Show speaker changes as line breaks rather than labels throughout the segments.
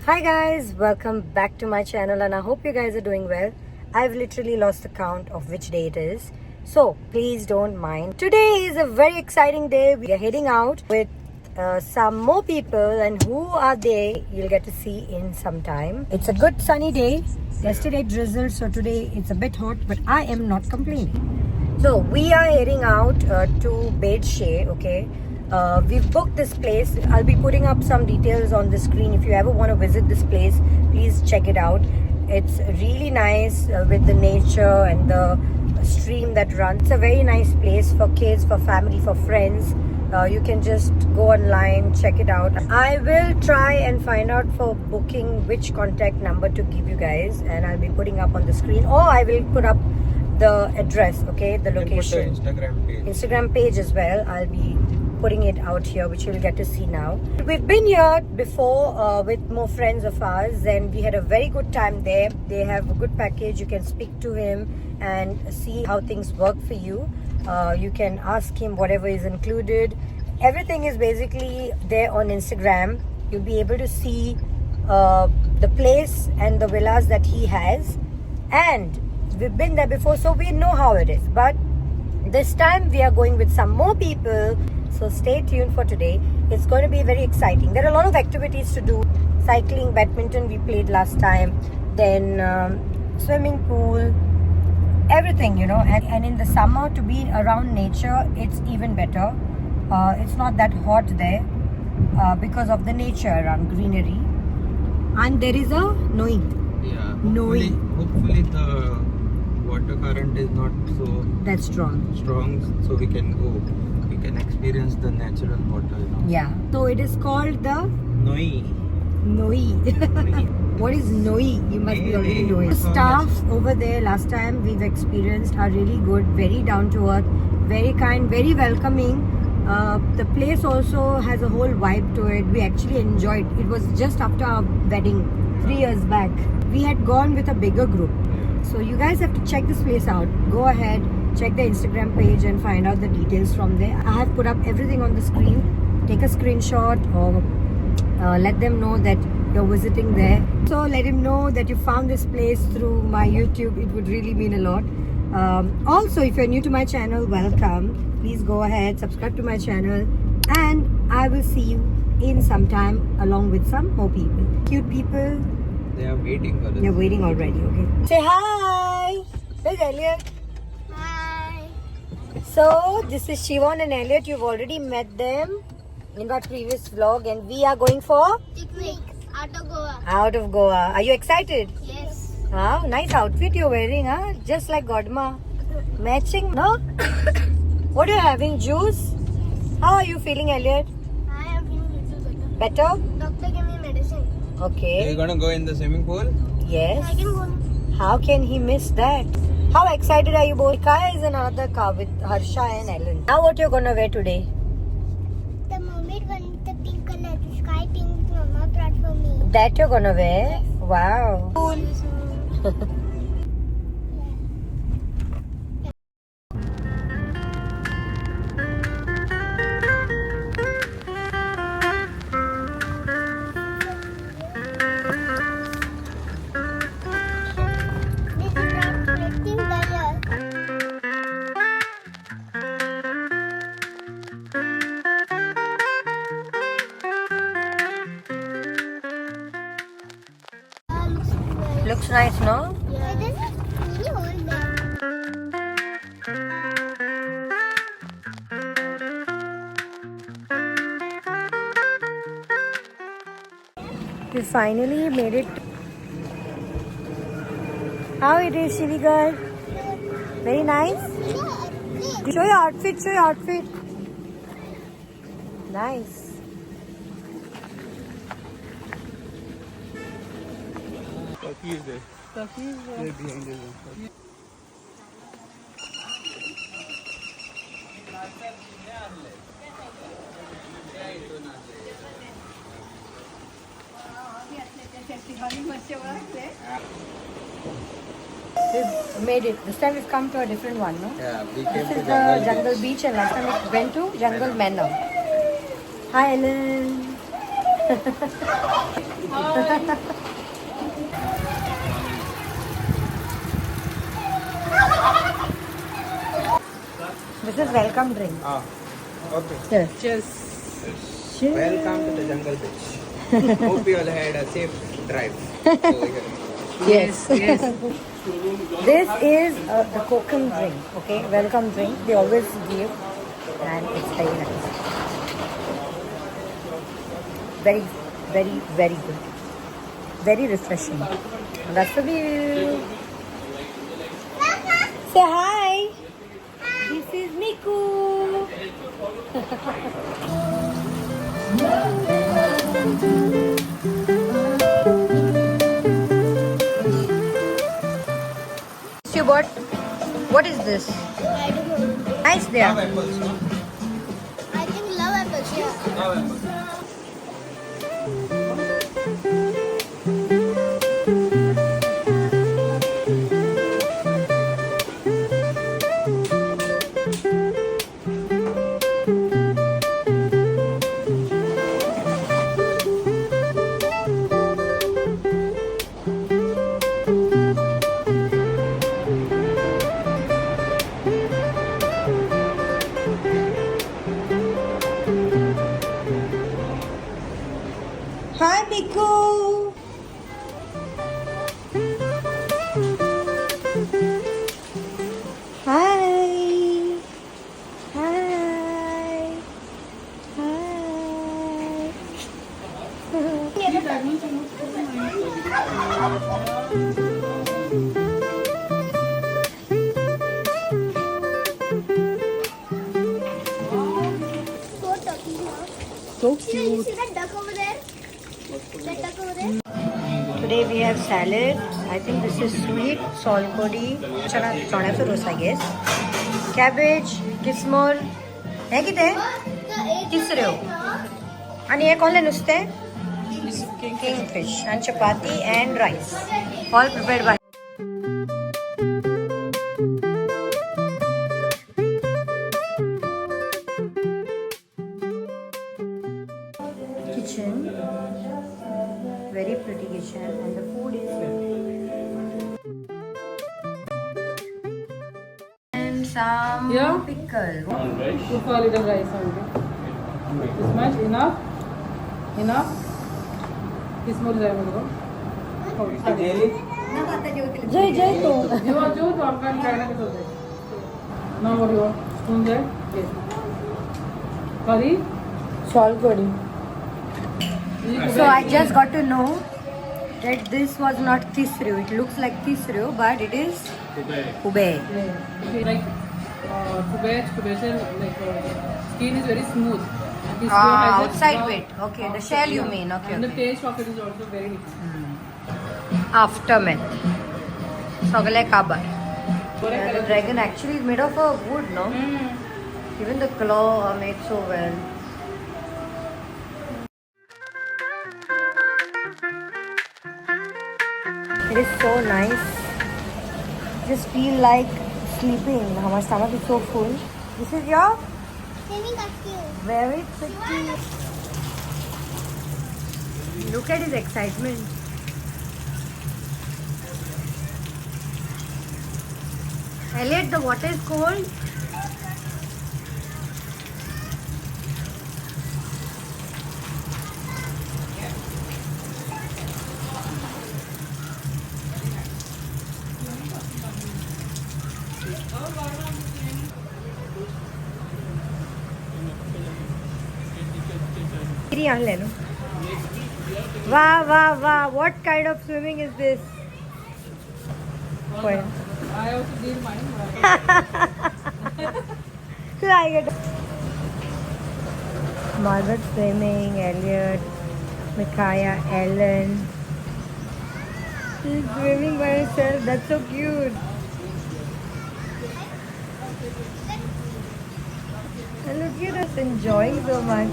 Hi guys, welcome back to my channel and I hope you guys are doing well. I've literally lost the count of which day it is, so please don't mind. Today is a very exciting day. We are heading out with some more people, and who are they you'll get to see in some time. It's a good sunny day. Yesterday drizzled, so today it's a bit hot, but I am not complaining. So we are heading out to Bed Shea, okay? We've booked this place. I'll be putting up some details on the screen. If you ever want to visit this place, please check it out. It's really nice with the nature and the stream that runs. It's a very nice place for kids, for family, for friends. You can just go online, check it out. I will try and find out for booking which contact number to give you guys, and I'll be putting up on the screen, or I will put up the address, okay, the location. Instagram page as well. I'll be putting it out here, which you'll get to see now. We've been here before with more friends of ours, and we had a very good time there. They have a good package. You can speak to him and see how things work for you. You can ask him whatever is included. Everything is basically there on Instagram. You'll be able to see the place and the villas that he has, and we've been there before, so we know how it is. But this time we are going with some more people, so stay tuned for today. It's going to be very exciting. There are a lot of activities to do. Cycling, badminton we played last time, then swimming pool, everything, you know. And in the summer, to be around nature, it's even better. It's not that hot there because of the nature around, greenery. And there is a Noi.
Yeah.
Noi.
Hopefully the water current is not so
That's strong.
so we can go. We can experience the natural water, you know.
Yeah. So it is called the
Noi.
Noi. What is Noi? You must be already knowing. Staff over there last time we've experienced are really good, very down to earth, very kind, very welcoming. The place also has a whole vibe to it. We actually enjoyed. It was just after our wedding 3 years back. We had gone with a bigger group. So you guys have to check this place out. Go ahead, check the Instagram page and find out the details from there. I have put up everything on the screen. Take a screenshot or let them know that you're visiting there. So let him know that you found this place through my YouTube. It would really mean a lot. Also, if you're new to my channel, welcome. Please go ahead, subscribe to my channel, and I will see you in some time along with some more people. Cute people.
They are waiting for us.
They're waiting already, okay? Say hi! Where's Elliot?
Hi.
So, this is Shivon and Elliot. You've already met them in our previous vlog, and we are going for
Picnic. Out of Goa.
out of Goa. Are you excited?
Yes.
Wow, nice outfit you're wearing, huh? Just like Godma. Matching, no? What are you having? Juice? How are you feeling, Elliot?
I am feeling little better.
Better?
Doctor gave me medicine.
Are you
Okay.
gonna go in the swimming pool?
Yes.
I can go now.
How can he miss that? How excited are you both? Kaya is in another car with Harsha and Ellen. Now what you're gonna wear today?
The mermaid one with the pink color, the sky pink, Mama brought for me.
That you're gonna wear? Wow. Cool.
This is reflecting color. Looks good.
Looks nice, no?
Yeah. There's a mini hole there.
We finally made it. How it is, Shivi girl? Very nice. Show your outfit, show your outfit. Nice.
Turkey is there.
Turkey is there.
They're behind us.
We've made it. This time we've come to a different one, no?
Yeah, we
This
came
is
to
the Jungle Beach, and last time we went to Jungle Manor. Hi, Ellen. This is welcome drink.
Ah, okay.
Yes.
Cheers.
Welcome to the Jungle Beach. Hope you all had a safe drive over here.
Yes.
Yes.
This is the Kokum drink. Okay, welcome drink. They always give, and it's very nice. Very, very, very good. Very refreshing. And that's the view. Say hi. This is Miku. You bought? What is this?
I don't know.
Nice there.
Love apples, no?
I think love apples, yeah.
Love apples.
Hi, Miku. Hi. Hi. Hi.
So talking now.
So
You
cute.
see that duck over there? That duck over there?
Today we have salad. I think this is sweet, salt podi, chana roast, I guess. Cabbage, kismor. है किती तिसरे हो आणि हे कोणले नुसते kingfish and chapati and rice all prepared by kitchen. Very pretty kitchen and the food is here. And some
Yeah.
pickle.
Put for a little rice only. This much enough. Enough. This more जाए मुझको.
जय जय तो
जो तो आपका खाना कैसे होता है? Now what you want? Spoon there. Yes. Curry.
salt podi. So I just got to know that this was not tisru. It looks like tisru, but it is ube.
Like Tibet, like skin is very smooth. This one
Ah,
has a
outside
raw-
bit. Okay, the shell you mean. Okay,
And the
okay.
taste of it is also very different.
Aftermath. Sagle kabar. The dragon actually is made of a wood, no? Even the claw are made so well. It is so nice. Just feel like sleeping. My stomach is so full. This is your
Swimming costume.
very pretty. Look at his excitement. Elliot, the water is cold. Wow, wow, wow. What kind of swimming is this? Well,
I also did mine.
like it. Margaret swimming, Elliot, Micaiah, Ellen. She's swimming by herself. That's so cute. And look at us enjoying so much.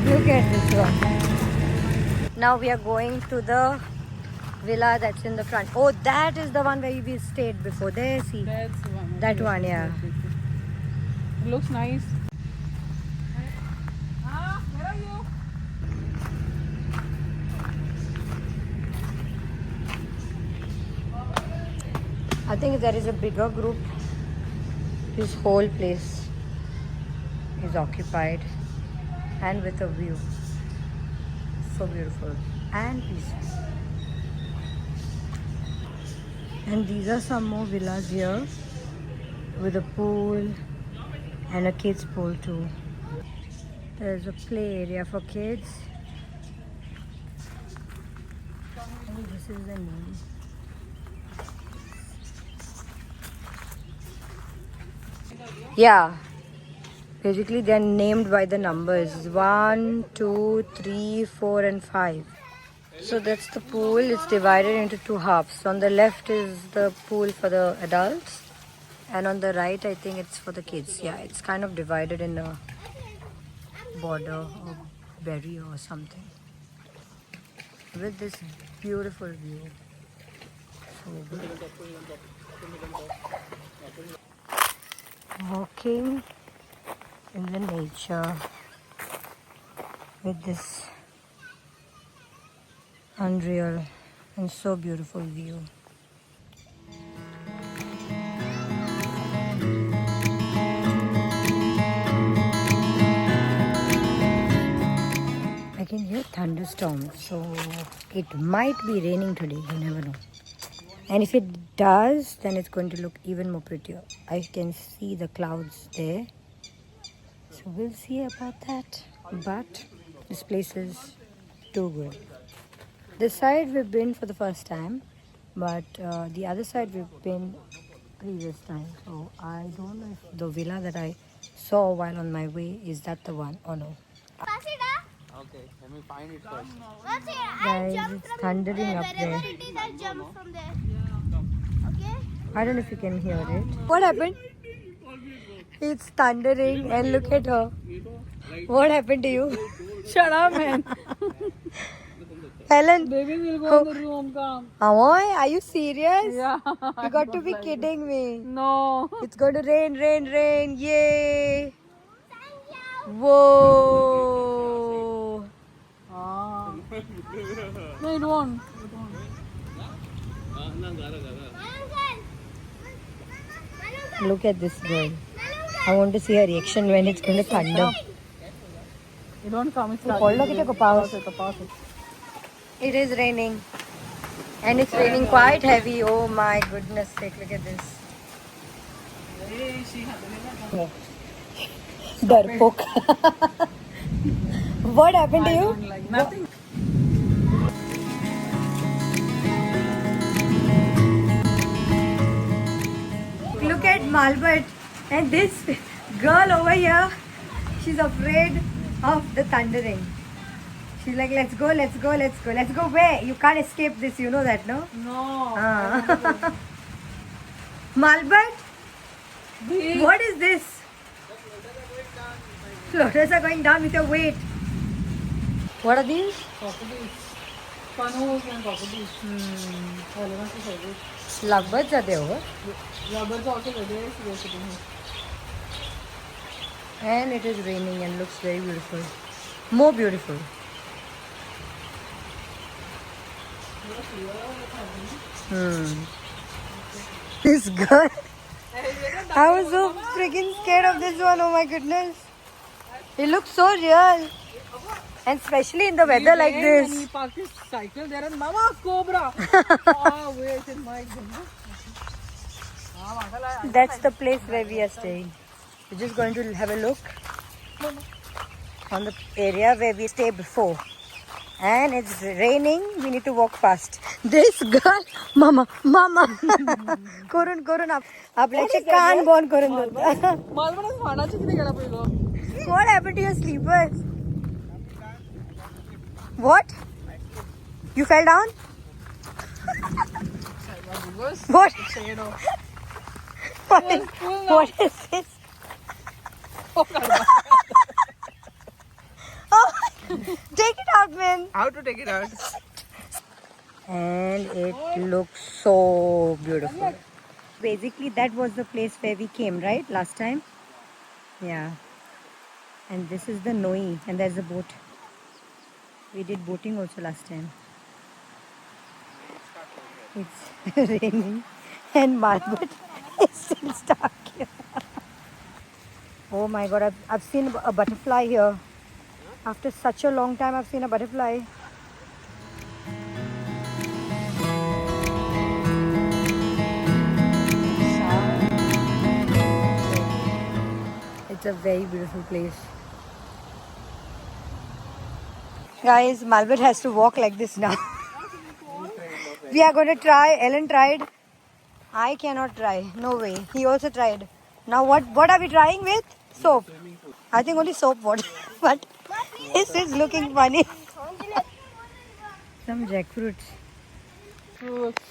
Look at this one. Now we are going to the villa that's in the front. Oh, that is the one where we stayed before. There, see.
That's one.
That one, yeah.
It looks nice. Where are you?
I think if there is a bigger group, this whole place is occupied and with a view. So beautiful and peaceful. And these are some more villas here with a pool and a kids pool too. There's a play area for kids. And this is the name. Yeah, basically they're named by the numbers 1, 2, 3, 4 and 5. So that's the pool. It's divided into two halves. On the left is the pool for the adults and on the right I think it's for the kids. Yeah, it's kind of divided in a border or barrier or something with this beautiful view. So good. Walking in the nature with this unreal and so beautiful view. I can hear thunderstorms, so it might be raining today, you never know. And if it does, then it's going to look even more prettier. I can see the clouds there. So we'll see about that. But this place is too good. This side we've been for the first time, but the other side we've been previous time. So I don't know if the villa that I saw while on my way, is that the one or no.
Okay, let me find it first.
Guys, it's thundering up there.
Wherever it is, I'll jump from there. Okay?
I don't know if you can hear it. What happened? It's thundering and look at her. What happened to you?
Shut up, man.
Helen,
Baby will go in the room. Come.
Amoy, are you serious?
Yeah.
You got to be kidding me.
No.
It's going to rain, rain, rain. Yay. Whoa.
Ah. No, it won't.
Look at this girl. I want to see her reaction when it's going to thunder.
It won't come. It's not.
It is raining. And it's raining quite heavy. Oh my goodness sake, look at this. Darpok. What happened to you?
Like nothing.
Look at Malbert and this girl over here. She's afraid of the thundering. She's like, let's go, let's go, let's go. Let's go where? You can't escape this, you know that, no?
No.
Malbert,
Big.
what is this? Floaters are going down with your weight. What are these?
Crocodiles. Panos and crocodiles. Elephants is favorite.
Lovebirds are there over.
Lovebirds are also very sitting here.
And it is raining and looks very beautiful. More beautiful. This girl. I was so freaking scared of this one. Oh my goodness. It looks so real. And especially in the weather like
When
this.
he parked his cycle there and Mama Cobra. Oh wait, it might be.
That's the place where we are staying. We're just going to have a look on the area where we stayed before. And it's raining. We need to walk fast. This girl, mama. Korun up like a can born korun.
Malbert is वाणाची किती गेला पहिलो.
What happened to your sleepers? What? You fell down? What? What is this? Oh, take it out, man.
How to take it out?
And it looks so beautiful. Basically, that was the place where we came, right? Last time? Yeah. And this is the Noi, and there's a boat. We did boating also last time. It's raining, and Malbert is still stuck here. Oh my god, I've seen a butterfly here. After such a long time, I've seen a butterfly. It's a very beautiful place. Guys, Malbert has to walk like this now. We are going to try. Ellen tried. I cannot try. No way. He also tried. Now what are we trying with? Soap. I think only soap water. But this is looking funny. Some jackfruits.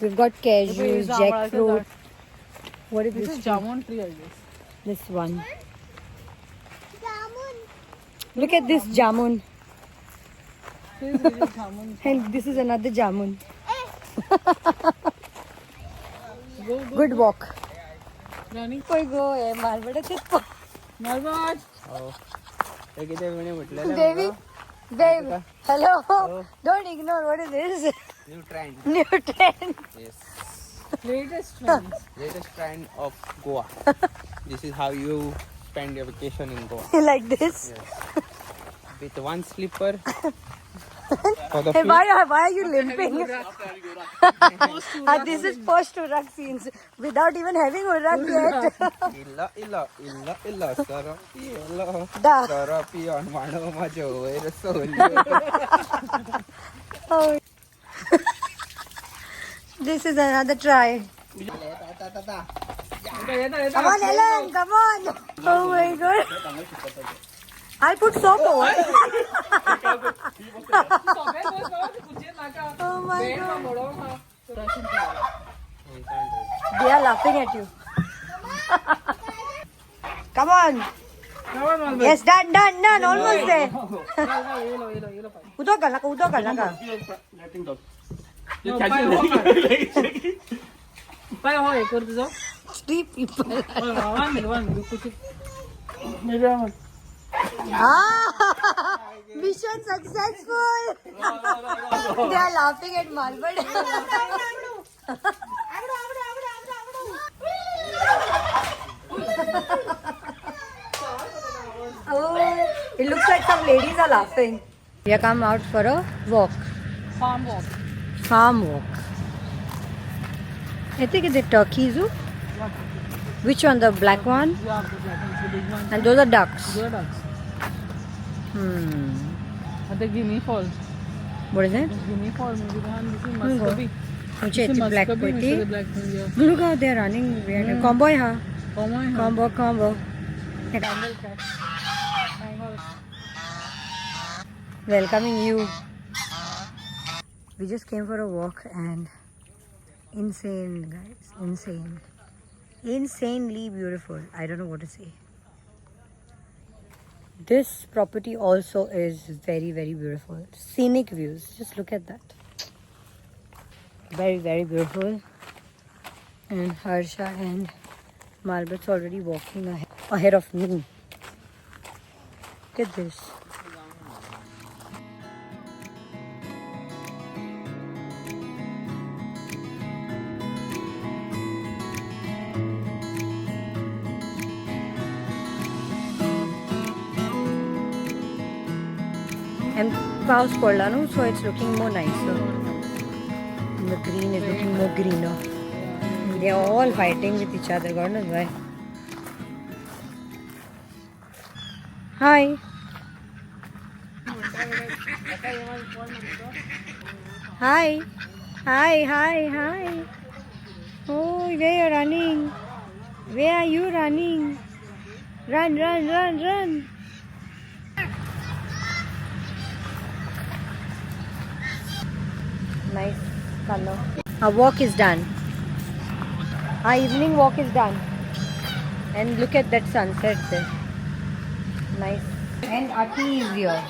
We've got cashews, jackfruit. What is
This
this?
is jamun tree, I guess.
This one.
Jamun.
Look at this jamun.
This is jamun.
And this is another jamun.
Go.
Good walk.
Rani.
Koi go hai Malbert.
Malbert.
Oh. हे किती वेळी म्हटलेलं
Devi, babe, hello.
Hello.
Don't ignore what is this.
New trend.
New trend.
Yes.
Latest trends.
Latest trend of Goa. This is how you spend your vacation in Goa.
Like this.
Yes. With one slipper for the
Hey,
feet.
why are you limping? This is post Urak scenes without even having Urak yet.
Illa, Sarapi, illa.
Da.
Sarapi on Mano Majo, where soul.
Oh. This is another try. Come on, Ellen, come on. Oh my god. I'll put soap over. Oh my god. They are laughing at you. Come on. Yes, done. Almost there. Udo ka. Three people. Mission successful. They are laughing at Malbert. Oh, it looks like some ladies are laughing. We are come out for a walk. Farm walk. I think it's a turkey zoo. Which one? The black one?
Yeah, the black ones, the big ones.
And those are ducks.
Those are ducks.
Hmm.
The guinea fowl.
What is it?
Guinea fowl, maybe the one. This is
Go.
muscovy.
Which
This
is
is
black
muscovy,
putty.
the black thing, yeah.
Look how they're running.
Yeah.
Combo ha.
Combo.
Combo. Welcoming you. We just came for a walk and insane, guys. Insane. Insanely beautiful. I don't know what to say. This property also is very, very beautiful. Scenic views. Just look at that. Very, very beautiful. And Harsha and Malbert's already walking ahead of me. Look at this. And paus padla, no? So it's looking more nicer. And the green is looking more greener. They are all fighting with each other. God knows why. Hi. Hi. Hi. Oh, where are you running? Where are you running? Run. Nice color. Our walk is done. Our evening walk is done. And look at that sunset there. Nice. And our tea is here.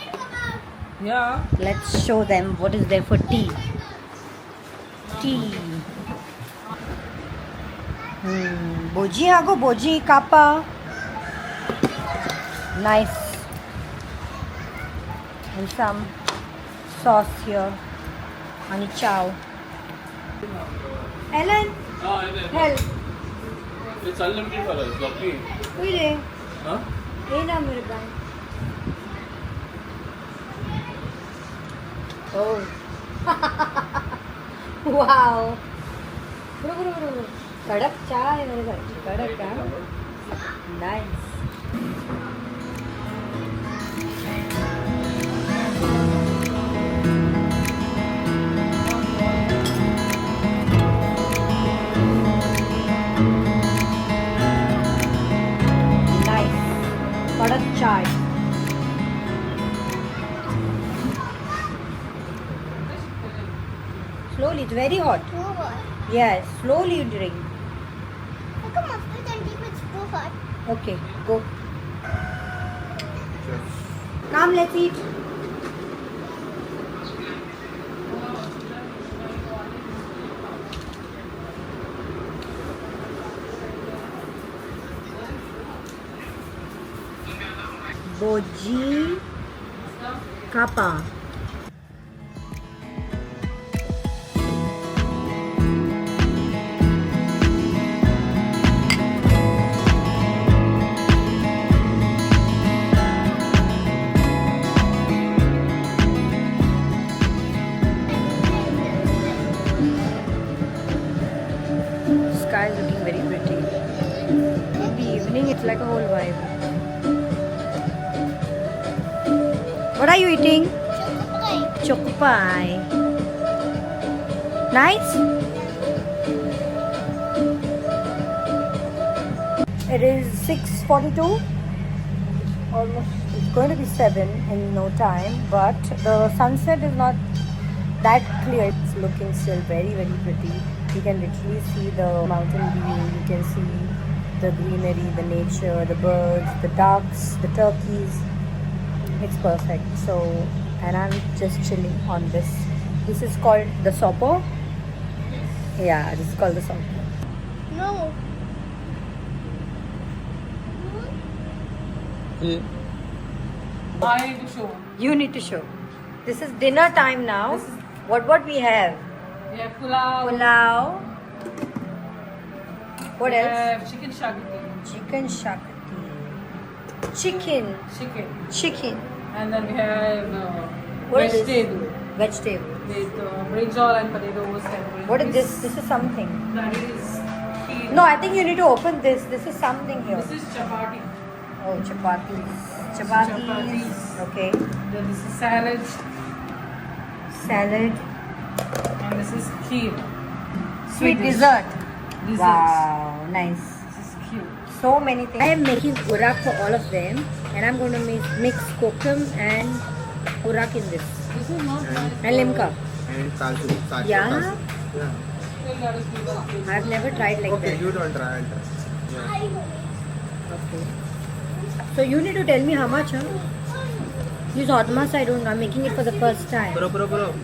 Yeah.
Let's show them what is there for tea. Tea. Boji hago, boji kappa. Nice. And some sauce here. And chow. Ellen, help.
It's unlimited for us, lucky.
Wait,
Huh?
hey na mere bhai. Oh. Wow. Bro. Kadak chai mere bhai. Kadak ka. Nice. Nice. Kadak chai. Slowly, it's very hot.
Too hot.
Yes, slowly you drink.
How come after 20 minutes too hot?
Okay, go. Come, let's eat. Boji kappa. Sky is looking very pretty. In the evening, it's like a whole vibe. What are you eating? Choco pie. Nice. It is 6:42. Almost, it's going to be 7 in no time. But the sunset is not that clear. It's looking still very, very pretty. You can literally see the mountain view. You can see the greenery, the nature, the birds, the ducks, the turkeys. It's perfect. So, and I'm just chilling on this. This is called the sopo. Yeah, this is called the sopo.
No.
I need to show.
You need to show. This is dinner time now.
This is-
What we have?
We have pulao.
Pulao. What
We
else?
have chicken shakti.
Chicken shakti. Chicken.
Chicken. And then we have
What is this?
vegetable.
Vegetable.
With brinjal and potatoes. And
What is this? This is something.
That is kheer.
No, I think you need to open this. This is something here.
This is chapati.
Oh, chapatis. Chapatis.
Chapatis.
Okay.
Then this is salad.
Salad.
And this is kheer.
Sweet
dish.
dessert.
Desserts.
Wow, nice.
This is cute.
So many things. I am making urak for all of them, and I'm going to mix kokum and urak in this.
This is not nice.
And limca.
And cashew. Cashew.
Yeah?
Cashew. Yeah.
Still got a sweet one.
I've never tried like
Okay,
that.
you don't try. I'll try. Yeah.
Okay. So you need to tell me how much, huh? This hot mass I don't know. I'm making it for the first time.
Bro.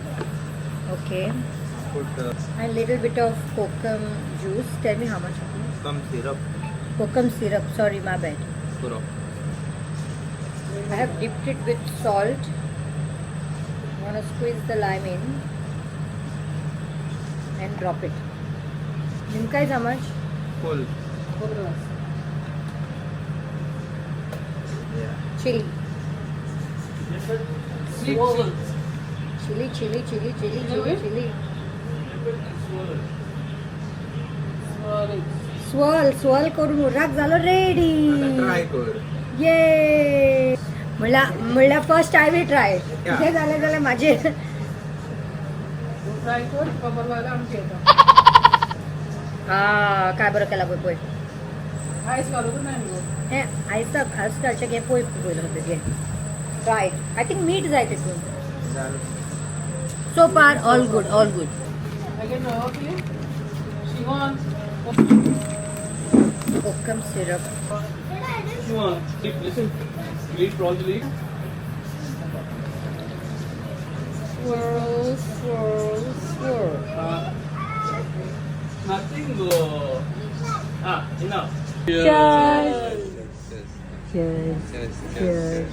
Okay.
Put
And little bit of kokum juice. Tell me how much.
some syrup.
Kokum syrup. Sorry, my bad.
Bro.
I have dipped it with salt. I'm gonna squeeze the lime in and drop it. Limca is how much?
Full. Yeah.
Chili.
Sweet
Chili. Chili. Swirl करून उराक झालो ready
Try कर.
ये म्हणला first I will try हे झाले झाले माझे
Try कर पप्पाला आमच्या येतं.
हा काय बरं केला पोय
Ice घालू का नाही गो?
हे आयचं खासकाच्या घे पोय पोय होते घे ट्राय आय थिंक मीठ जाय तिथून so far all good
I can help you. She wants.
Kokum syrup
Come on, listen. Lead, roll the lead.
Swirl.
Nothing. Enough.
Cheers. Cheers.
Cheers.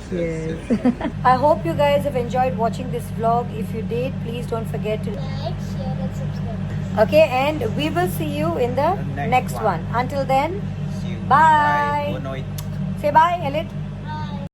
Cheers. I hope you guys have enjoyed watching this vlog. If you did, please don't forget to
Like, share, and subscribe.
okay, and we will see you in the
The next
next
one.
one. Until then,
See you.
Bye.
Good night.
say bye, Elliot.